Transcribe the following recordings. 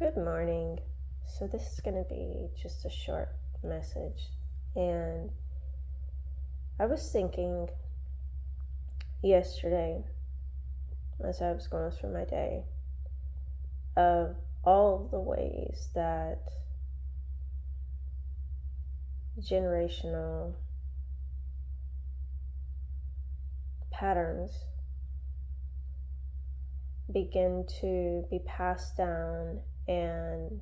Good morning. So, this is going to be just a short message. And I was thinking yesterday, as I was going through my day, of all the ways that generational patterns begin to be passed down and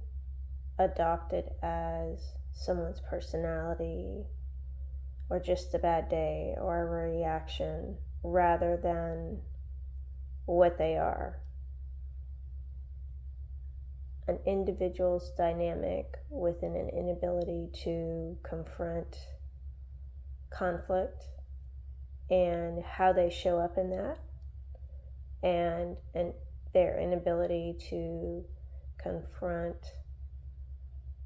adopted as someone's personality or just a bad day or a reaction rather than what they are. An individual's dynamic within an inability to confront conflict and how they show up in that, and their inability to confront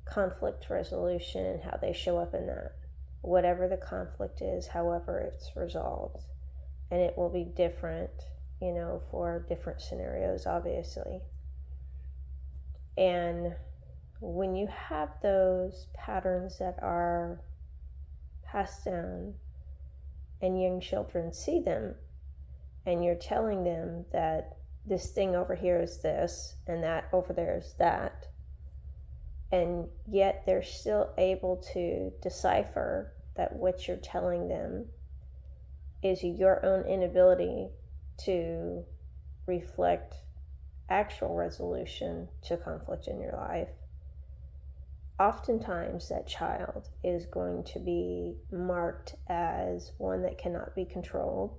conflict resolution and how they show up in that. Whatever the conflict is, however it's resolved. And it will be different, for different scenarios, obviously. And when you have those patterns that are passed down and young children see them, and you're telling them that this thing over here is this and that over there is that, and yet they're still able to decipher that what you're telling them is your own inability to reflect actual resolution to conflict in your life. Oftentimes that child is going to be marked as one that cannot be controlled,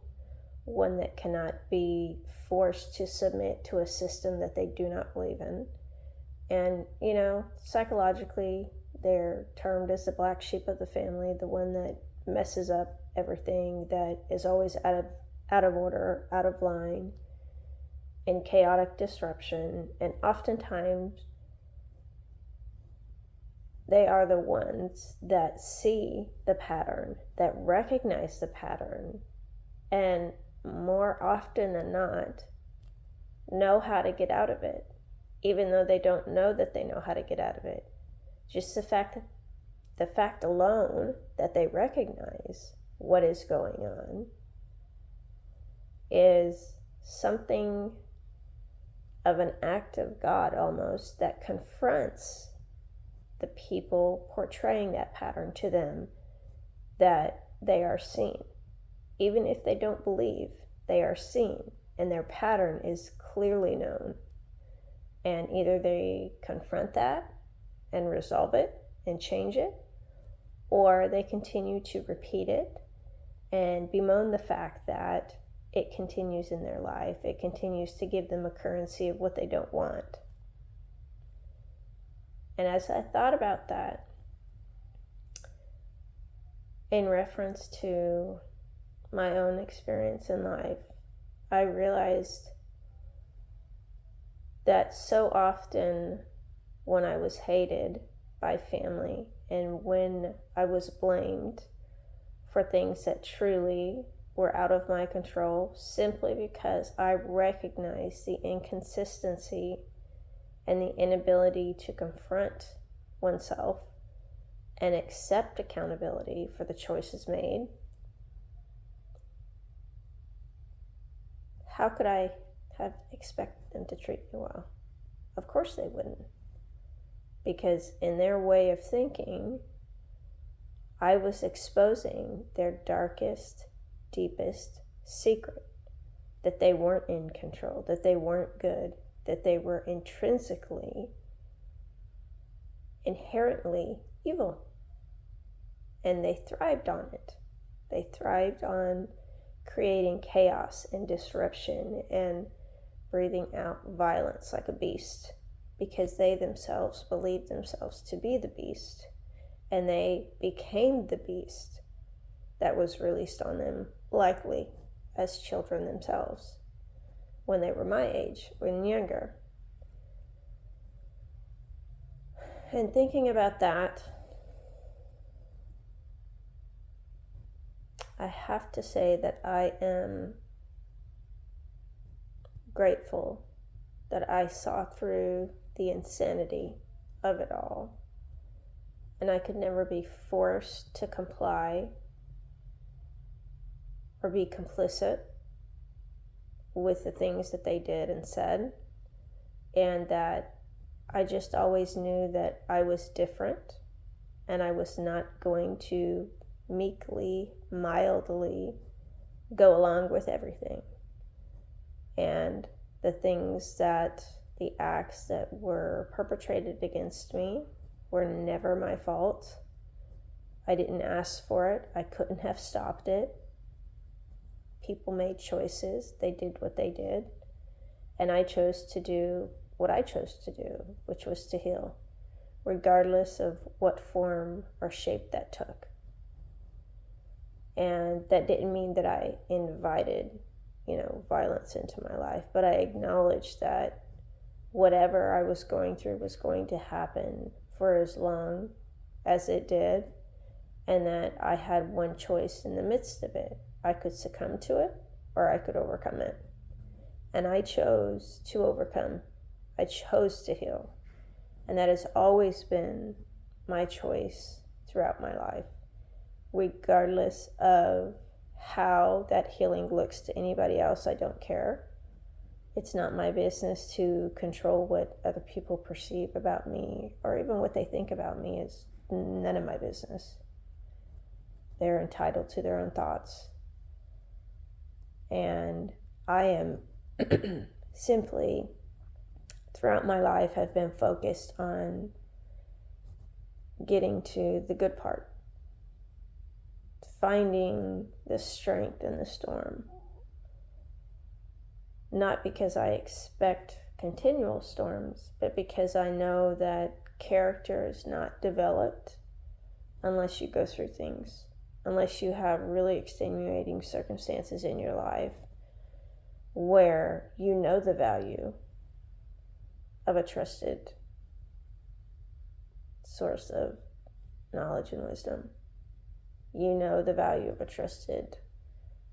one that cannot be forced to submit to a system that they do not believe in. And, psychologically, they're termed as the black sheep of the family, the one that messes up everything, that is always out of order, out of line, in chaotic disruption. And oftentimes, they are the ones that see the pattern, that recognize the pattern, and more often than not, know how to get out of it, even though they don't know that they know how to get out of it. Just the fact alone that they recognize what is going on is something of an act of God almost, that confronts the people portraying that pattern to them, that they are seen. Even if they don't believe, they are seen, and their pattern is clearly known. And either they confront that and resolve it and change it, or they continue to repeat it and bemoan the fact that it continues in their life. It continues to give them a currency of what they don't want. And as I thought about that, in reference to my own experience in life, I realized that so often when I was hated by family and when I was blamed for things that truly were out of my control, simply because I recognized the inconsistency and the inability to confront oneself and accept accountability for the choices made, how could I have expected them to treat me well? Of course they wouldn't. Because in their way of thinking, I was exposing their darkest, deepest secret, that they weren't in control, that they weren't good, that they were intrinsically, inherently evil. And they thrived on it. They thrived on creating chaos and disruption and breathing out violence like a beast, because they themselves believed themselves to be the beast, and they became the beast that was released on them, likely as children themselves, when they were my age, when younger. And thinking about that, I have to say that I am grateful that I saw through the insanity of it all. And I could never be forced to comply or be complicit with the things that they did and said. And that I just always knew that I was different, and I was not going to meekly, mildly go along with everything. And the acts that were perpetrated against me were never my fault. I didn't ask for it. I couldn't have stopped it. People made choices. They did what they did. And I chose to do what I chose to do, which was to heal, regardless of what form or shape that took. And that didn't mean that I invited, violence into my life, but I acknowledged that whatever I was going through was going to happen for as long as it did, and that I had one choice in the midst of it. I could succumb to it, or I could overcome it. And I chose to overcome. I chose to heal. And that has always been my choice throughout my life, regardless of how that healing looks to anybody else. I don't care. It's not my business to control what other people perceive about me, or even what they think about me is none of my business. They're entitled to their own thoughts. And I am simply, throughout my life, have been focused on getting to the good part, finding the strength in the storm. Not because I expect continual storms, but because I know that character is not developed unless you go through things, unless you have really extenuating circumstances in your life where you know the value of a trusted source of knowledge and wisdom. You know the value of a trusted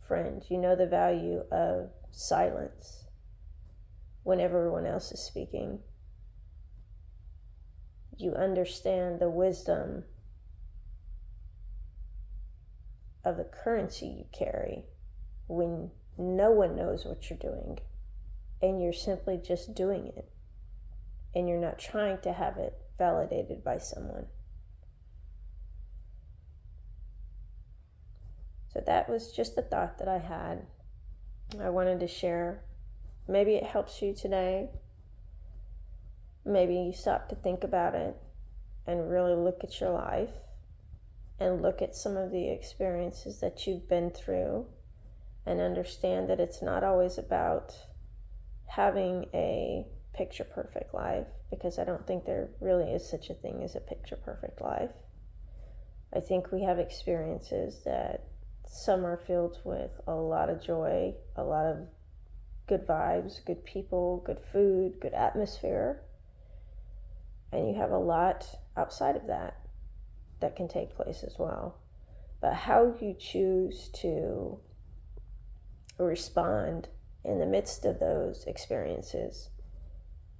friend. You know the value of silence when everyone else is speaking. You understand the wisdom of the currency you carry when no one knows what you're doing, and you're simply just doing it, and you're not trying to have it validated by someone. So that was just a thought that I had. I wanted to share. Maybe it helps you today. Maybe you stop to think about it and really look at your life and look at some of the experiences that you've been through and understand that it's not always about having a picture perfect life, because I don't think there really is such a thing as a picture perfect life. I think we have experiences that some are filled with a lot of joy, a lot of good vibes, good people, good food, good atmosphere. And you have a lot outside of that that can take place as well. But how you choose to respond in the midst of those experiences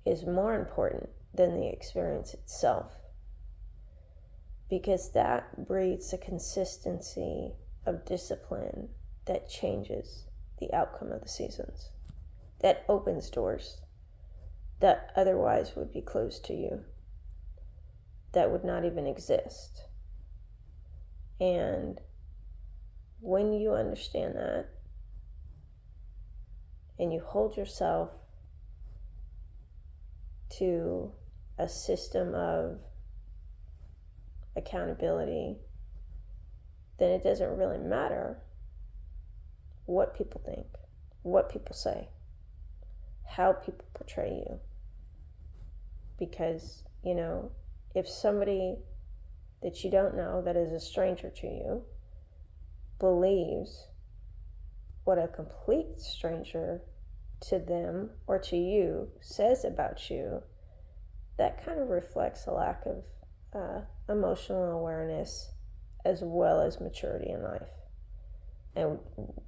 is more important than the experience itself, because that breeds a consistency of discipline that changes the outcome of the seasons, that opens doors that otherwise would be closed to you, that would not even exist. And when you understand that, and you hold yourself to a system of accountability, then it doesn't really matter what people think, what people say, how people portray you. Because, if somebody that you don't know, that is a stranger to you, believes what a complete stranger to them or to you says about you, that kind of reflects a lack of emotional awareness as well as maturity in life. And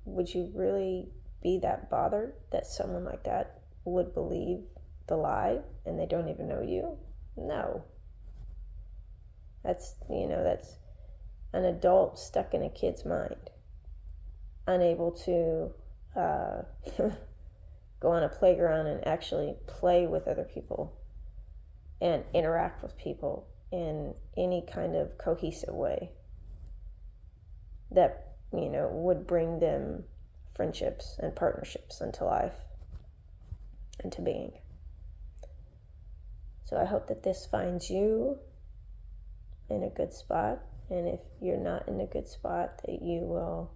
would you really be that bothered that someone like that would believe the lie and they don't even know you? No. That's an adult stuck in a kid's mind, unable to go on a playground and actually play with other people and interact with people in any kind of cohesive way that, would bring them friendships and partnerships into life, into being. So I hope that this finds you in a good spot, and if you're not in a good spot, that you will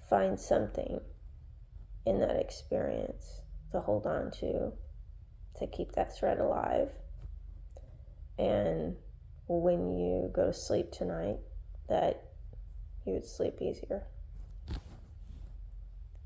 find something in that experience to hold on to keep that thread alive. And when you go to sleep tonight, that you would sleep easier.